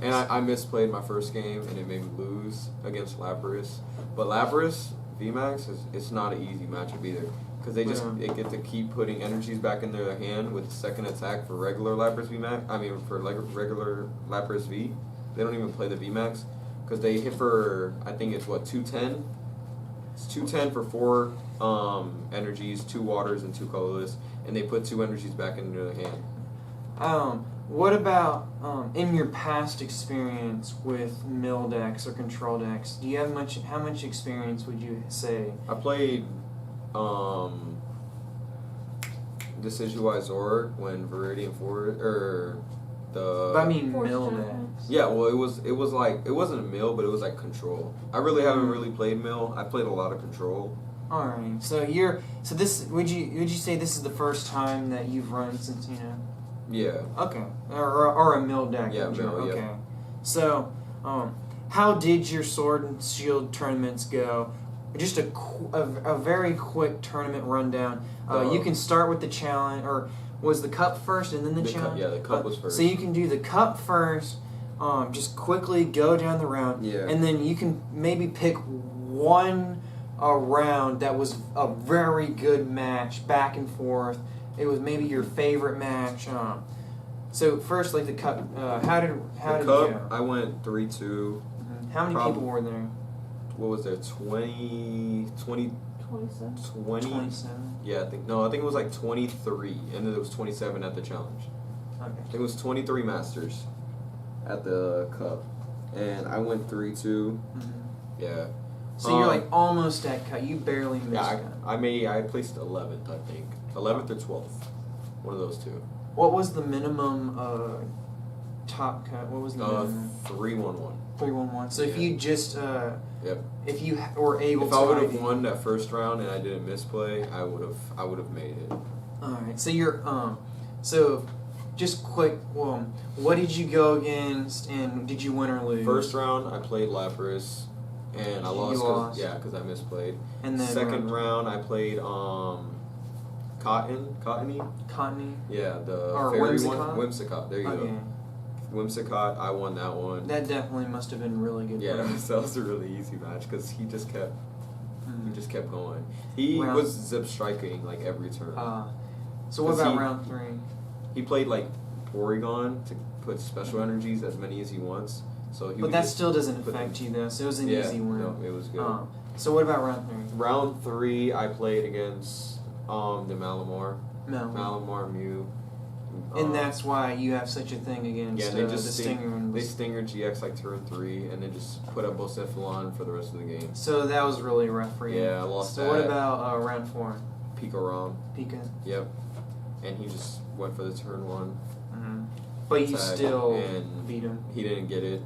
And I misplayed my first game, and it made me lose against Lapras. But Lapras VMAX it's not an easy matchup either, because they get to keep putting energies back in their hand with second attack for regular Lapras VMAX. I mean for regular Lapras V, they don't even play the VMAX because they hit for, I think it's 210. It's 210 for 4 energies, 2 waters and 2 colorless, and they put 2 energies back into their hand. What about in your past experience with mill decks or control decks? Do you have how much experience would you say? I played Decidueye Zord when Viridian Forest I mean mill decks. Yeah, well it wasn't a mill, but it was like control. I really haven't really played mill. I played a lot of control. All right. So this would you say this is the first time that you've run Cinccino? Yeah. Okay. Or a mill deck. Yeah, mill. Okay. Yeah. So, how did your Sword and Shield tournaments go? Just a very quick tournament rundown. You can start with the challenge, or was the cup first and then the challenge? The cup was first. So you can do the cup first. Just quickly go down the round, and then you can maybe pick one round that was a very good match, back and forth. It was maybe your favorite match. So first, like the cup, how did it go? I went 3-2. Mm-hmm. How many people were there? What was there? 27? Yeah, I think it was like 23, and then there was 27 at the challenge. Okay. I think it was 23 masters at the cup, and I went 3-2. Mm-hmm. Yeah. So you're like almost at cut. You barely missed cut. I placed 11th, I think. 11th or 12th. One of those two. What was the minimum top cut? What was the minimum? 3-1-1. 3-1-1. So if you just Yep. If you were able If to. I would have won that first round and I didn't misplay, I would have made it. All right. So you're so just quick. What did you go against, and did you win or lose? First round, I played Lapras, and I lost. You lost. Because I misplayed. And then second round, I played Cottony. Cottony. Yeah, the Or fairy Whimsicott? one. Whimsicott. There you go. Whimsicott. I won that one. That definitely must have been really good. Yeah, for you. that was a really easy match because he just kept going. He Round- was zip striking like every turn. So what 'Cause about he- round 3? He played like Porygon to put special energies as many as he wants. So he But would that just still doesn't put affect them- you though. So it was an Yeah, easy win. no, it was good. So what about round 3? Round 3, I played against the Malamar. No. Malamar Mew. And that's why you have such a thing against Yeah, they the just Stinger. And They Stinger GX like turn 3, and then just put up Bocephalon for the rest of the game. So that was really rough for you. Yeah, I lost So that. what about round 4? Pikarom. Pika. Yep. And he just went for the turn 1. Mm-hmm. But you attack, still and beat him. He didn't get it.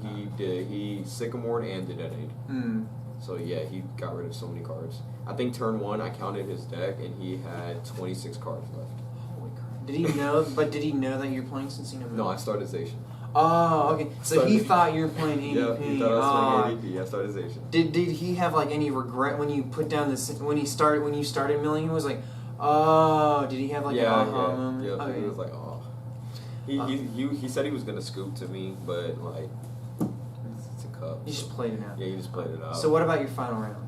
He did. He Sycamored and detonate. Mm. So yeah, he got rid of so many cards. I think turn 1, I counted his deck, and he had 26 cards left. Holy crap. Did he know? But did he know that you're playing Cinccino Mill? No, I started Zation. Oh, okay. So he thought you were playing ADP. Yeah, he thought I was playing ADP. I started Zation. Did he have like any regret when you put down this when you started milling? He was like, oh, did he have like an aha moment? Yeah, Okay. he was like, oh. He said he was gonna scoop to me, but like, it's a cup. You just played it out. Yeah, he just played it out. So what about your final round?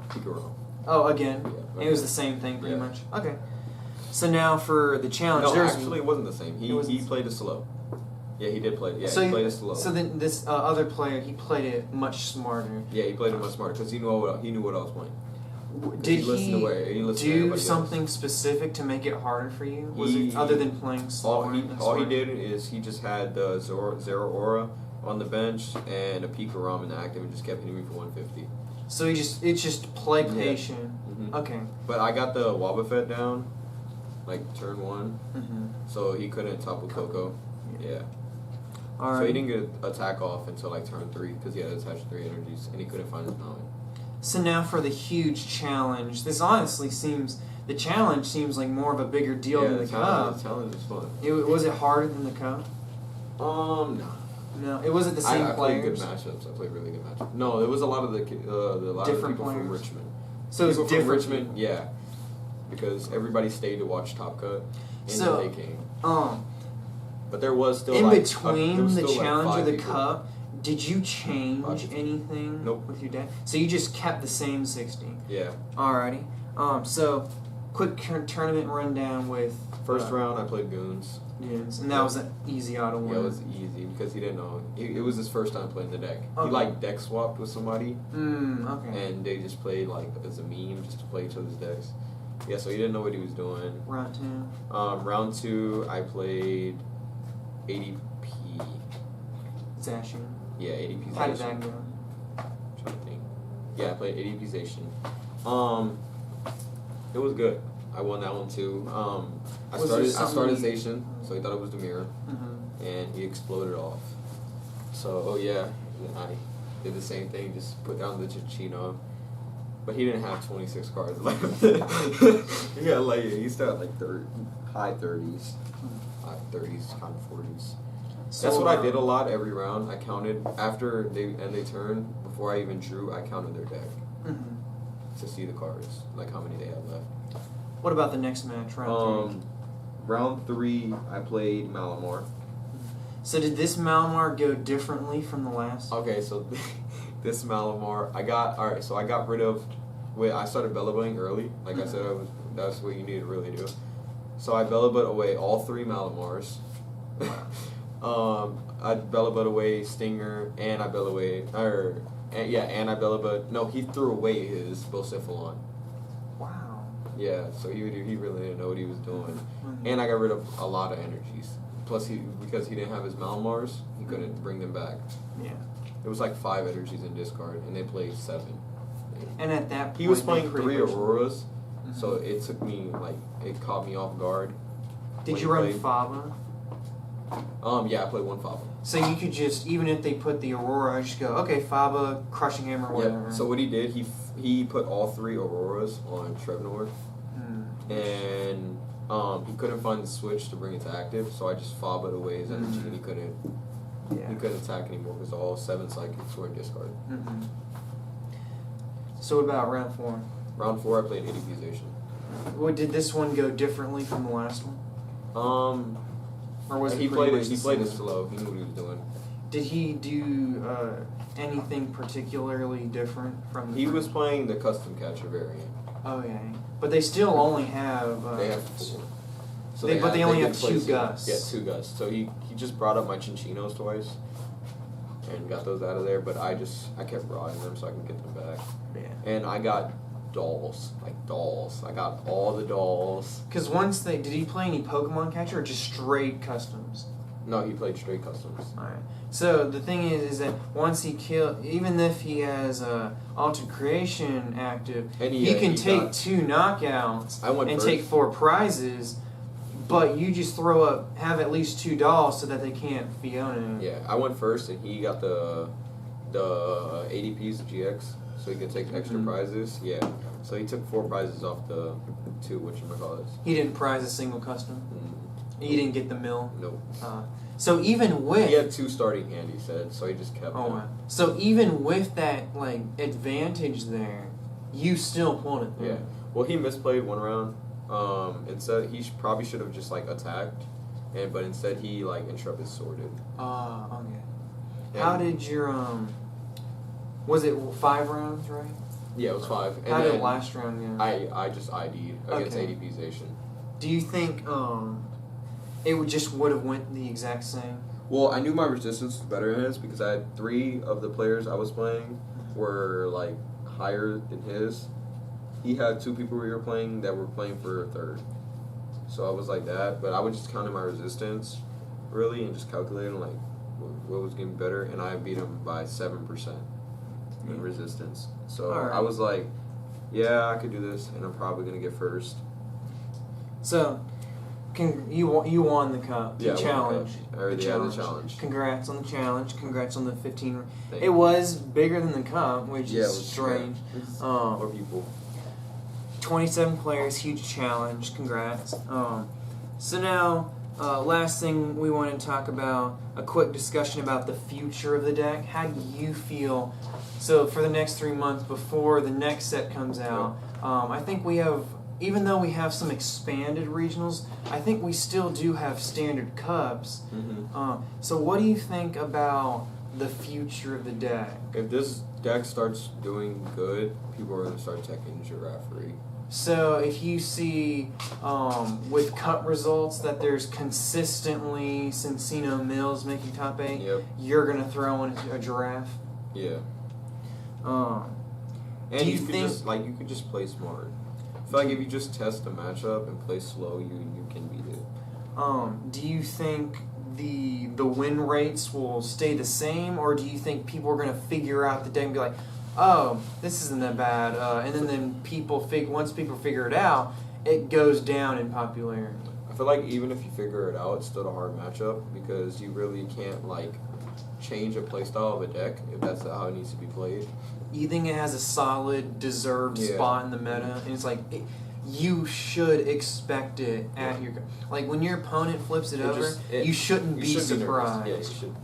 Pikarom. Oh, again. Yeah, It was the same thing pretty Yeah. much. Okay. So now for the challenge. No, there's actually, it wasn't the same. He played it slow. Yeah, he did play it. Yeah, so he played it slow. So then this other player, he played it much smarter. Yeah, he played it much smarter because he knew what I was playing. Did he listened to he everybody do else. something specific to make it harder for you? Was it He- other than playing slower? All he did is he just had the Zero Aura on the bench and a Pikarom in the active and just kept hitting me for 150. So it's just play Yeah. patient. Mhm. Okay. But I got the Wobbuffet down, like turn 1, Mm-hmm. so he couldn't topple Coco. Yeah. All So right. he didn't get attack off until like turn 3 because he had attached 3 energies and he couldn't find his mountain. So now for the huge challenge. This honestly seems the challenge seems like more of a bigger deal than the cup. The challenge is fun. Was it harder than the cup? No. No, it wasn't the same I played good players. matchups. I played really good matchups. No, it was a lot of the Different people players? from Richmond. So it was People from different. Richmond, yeah, because everybody stayed to watch Top Cut, and So, then they came. Um, But there was still in like, between there was the still, like, challenge or 5 the people. cup, did you change 5 people. anything Nope. with your deck? So you just kept the same 60. Yeah. Alrighty. So quick tournament rundown with First round, I played Goons. Goons, and that was an easy auto win. Yeah, it was easy because he didn't know. It was his first time playing the deck. Okay. He like deck swapped with somebody, Okay. and they just played like as a meme just to play each other's decks. Yeah, so he didn't know what he was doing. Round 2. Round 2, I played ADP. Zashing. Yeah, ADP. How did that go? Trying to think. Yeah, I played ADP-zation. It was good. I won that one too. I Was there started something- Zation, so he thought it was the mirror, Mm-hmm. and he exploded off. So, oh yeah, and I did the same thing, just put down the Cinccino. But he didn't have 26 cards left. He got like, he started like high 30s, high 30s, high 40s. So, That's what I did a lot every round. I counted after they turn, before I even drew, I counted their deck Mm-hmm. to see the cards, like how many they had left. What about the next match, round 3? Round 3, I played Malamar. So did this Malamar go differently from the last? Okay, so this Malamar, I got rid of. I started Bellabudding early, like I said, that's what you need to really do. So I Bellabud away all 3 Malamars. I Bellabud away Stinger, and I Bellabud. No, he threw away his Bocephalon. Wow. Yeah, so he really didn't know what he was doing. Mhm. And I got rid of a lot of energies. Plus, because he didn't have his Malamars, he couldn't bring them back. Yeah. It was like 5 energies in discard, and they played 7. And at that point, He was they playing pretty 3 much- Auroras, Mhm. so it took me, like, it caught me off guard. Did when you he run played. Fava? Yeah, I played one Faba. So you could just, even if they put the Aurora, just go, okay, Faba, Crushing Hammer, whatever. Yep. So what he did, he put all 3 Auroras on Trevnor, and he couldn't find the switch to bring it to active, so I just Faba'd away his energy, and he couldn't attack anymore because all 7 psychics were in discard. So what about round 4? Round 4, I played ADPization. What did this one go differently from the last one? Or was he it played pretty it? much He played it the same? slow. He knew what he was doing. Did he do anything particularly different from? He was playing the custom catcher variant. Okay, but they still only have. They have 4. So but they only have did 2 place gusts. Yeah, 2 gusts. So he just brought up my Cincinos twice and got those out of there. But I kept riding them so I can get them back. Yeah. And I got dolls, like dolls. I got all the dolls. Because did he play any Pokemon catcher or just straight customs? No, he played straight customs. Alright. So the thing is that once he even if he has Altered Creation active, he can take 2 knockouts and first. take 4 prizes, but you just have at least 2 dolls so that they can't Fiona. Yeah, I went first and he got the ADPs, the GX, so he could take extra prizes. Yeah, so he took 4 prizes off the 2, whatchamacallit. He didn't prize a single custom? He didn't get the mill? Nope. So even with... He had 2 starting hand, he said, so he just kept them. Wow. So even with that advantage there, you still pulled it through. Yeah. Well, he misplayed 1 round. Instead, he probably should have just attacked, but instead he intrepid sworded. Okay. And How did your was it 5 rounds, right? Yeah, it was 5. And How did the last round go? I just ID'd against Okay. ADPization. Do you think it would have went the exact same? Well, I knew my resistance was better than his because I had 3 of the players I was playing were higher than his. He had 2 people we were playing that were playing for 3rd. So I was like that, but I would just count in my resistance, really, and just calculating what was getting better, and I beat him by 7% in resistance. So Alright. I was like, yeah, I could do this, and I'm probably gonna get first. So, you won the cup, the Yeah, I won the challenge. cup. The challenge. Congrats on the challenge. Congrats on the 15. Thank It you. was bigger than the cup, which Yeah, it is was strange. More people. 27 players, huge challenge. Congrats. So now, last thing we want to talk about, a quick discussion about the future of the deck. How do you feel? So for the next 3 months before the next set comes out, I think we have, even though we have some expanded regionals, I think we still do have standard cups. So what do you think about the future of the deck? If this deck starts doing good, people are going to start taking Giraffery. So if you see with cup results that there's consistently Cinccino Mills making top 8, you're going to throw in a Giraffe? Yeah. And do you you could think just you could just play smart. I feel like if you just test the matchup and play slow, you can beat it. do you think the win rates will stay the same, or do you think people are going to figure out the deck and be like, oh, this isn't that bad, and then once people figure it out, it goes down in popularity? I feel like even if you figure it out, it's still a hard matchup because you really can't change a playstyle of a deck if that's how it needs to be played. You think it has a solid, deserved spot in the meta, and it's you should expect it at your when your opponent flips it over, you shouldn't be surprised. Yeah, you should.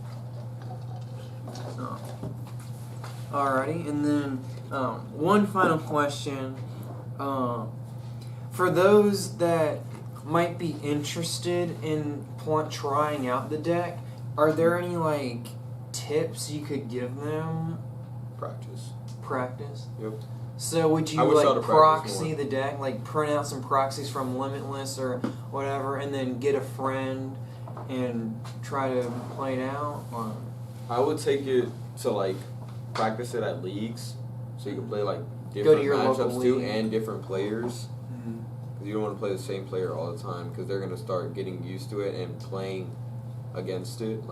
Alrighty, and then one final question. For those that might be interested in trying out the deck, are there any tips you could give them? Practice? Yep. So would you proxy the deck, print out some proxies from Limitless or whatever, and then get a friend and try to play it out? Or? I would take it to practice it at leagues, so you can play different Go to your local matchups too league. and different players. Because you don't want to play the same player all the time because they're gonna start getting used to it and playing against it.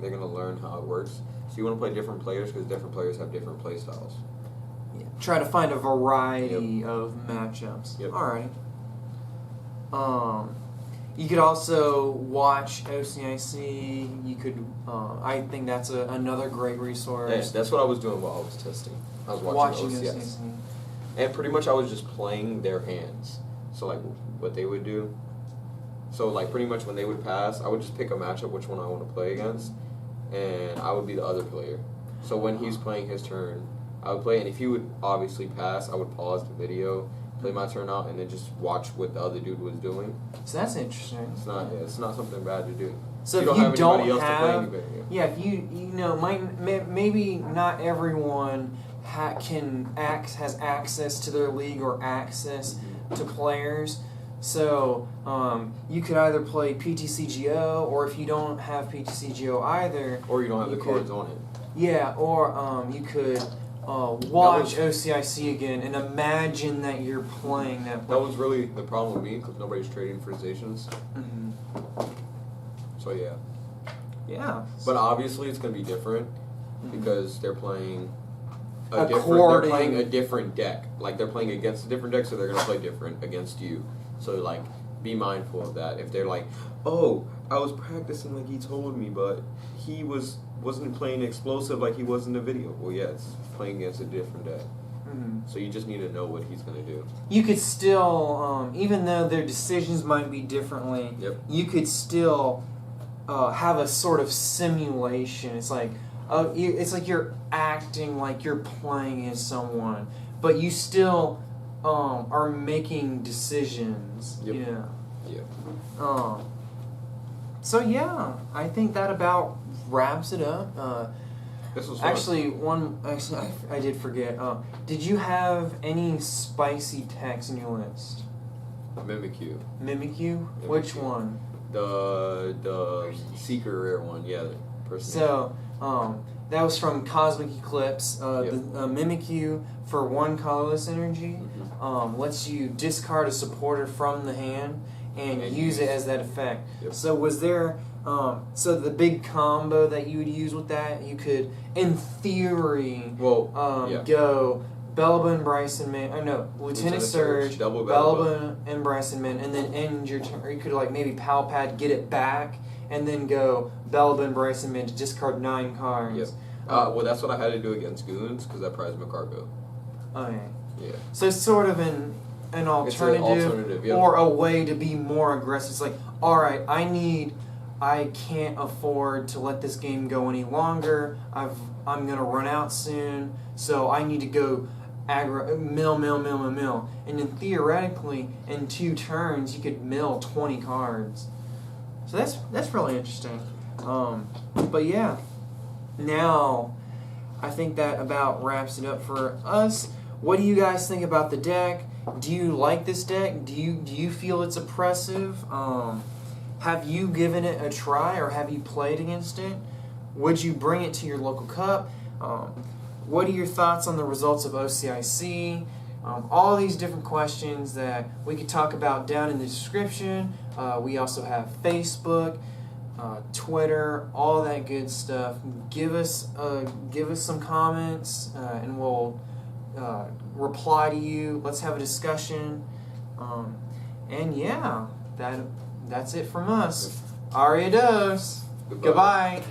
They're gonna learn how it works. So you want to play different players because different players have different play styles. Yeah. Try to find a variety of matchups. Yep. Alright. You could also watch OCIC. You could, I think that's another great resource. Yeah, that's what I was doing while I was testing. I was watching OCIC. And pretty much I was just playing their hands. So like what they would do. So like pretty much when they would pass, I would just pick a matchup which one I want to play against, and I would be the other player. So when he's playing his turn, I would play, and if he would obviously pass, I would pause the video, play my turn out, and then just watch what the other dude was doing. So that's interesting. It's not something bad to do. So you if don't you have don't anybody else to play have, anybody. yeah, if you know, maybe not everyone has access to their league or access to players. So you could either play PTCGO, or if you don't have PTCGO either, Or you don't have the cards on it. Yeah, or you could watch OCIC again and imagine that you're playing that. That was really the problem with me, because nobody's trading for stations. So yeah. Yeah. But obviously it's going to be different because they're playing a different deck. Like they're playing against a different deck, so they're going to play different against you. So like be mindful of that. If they're like, "Oh, I was practicing like he told me, but he wasn't playing explosive like he was in the video." Well, yeah, it's playing against a different deck. So you just need to know what he's going to do. You could still, even though their decisions might be differently, you could still have a sort of simulation. It's like you're acting like you're playing as someone, but you still are making decisions. Yeah. So yeah, I think that about wraps it up. This was fun. Actually, I did forget. Did you have any spicy techs in your list? Mimikyu. Mimikyu? Which one? The Seeker Rare one, yeah. So, that was from Cosmic Eclipse. The Mimikyu for 1 colorless energy lets you discard a supporter from the hand and use it as that effect. So was there... so the big combo that you would use with that, you could, in theory, go Belba and Bryson Man. Lieutenant Surge, Belba and Bryson Man, and then end your turn. Or you could like maybe Pal Pad, get it back, and then go Belba and Bryson Man to discard 9 cards. Well, that's what I had to do against Goons because I prized my cargo. Okay. Yeah. So it's sort of an alternative or a way to be more aggressive. It's like, all right, I can't afford to let this game go any longer. I'm gonna run out soon, so I need to go mill. And then theoretically, in 2 turns, you could mill 20 cards. So that's really interesting. But yeah, now I think that about wraps it up for us. What do you guys think about the deck? Do you like this deck? Do you feel it's oppressive? Have you given it a try, or have you played against it? Would you bring it to your local cup? What are your thoughts on the results of OCIC? All these different questions that we could talk about down in the description. We also have Facebook, Twitter, all that good stuff. Give us some comments, and we'll reply to you. Let's have a discussion. And yeah, that's it from us. Ariados. Goodbye.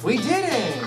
We did it!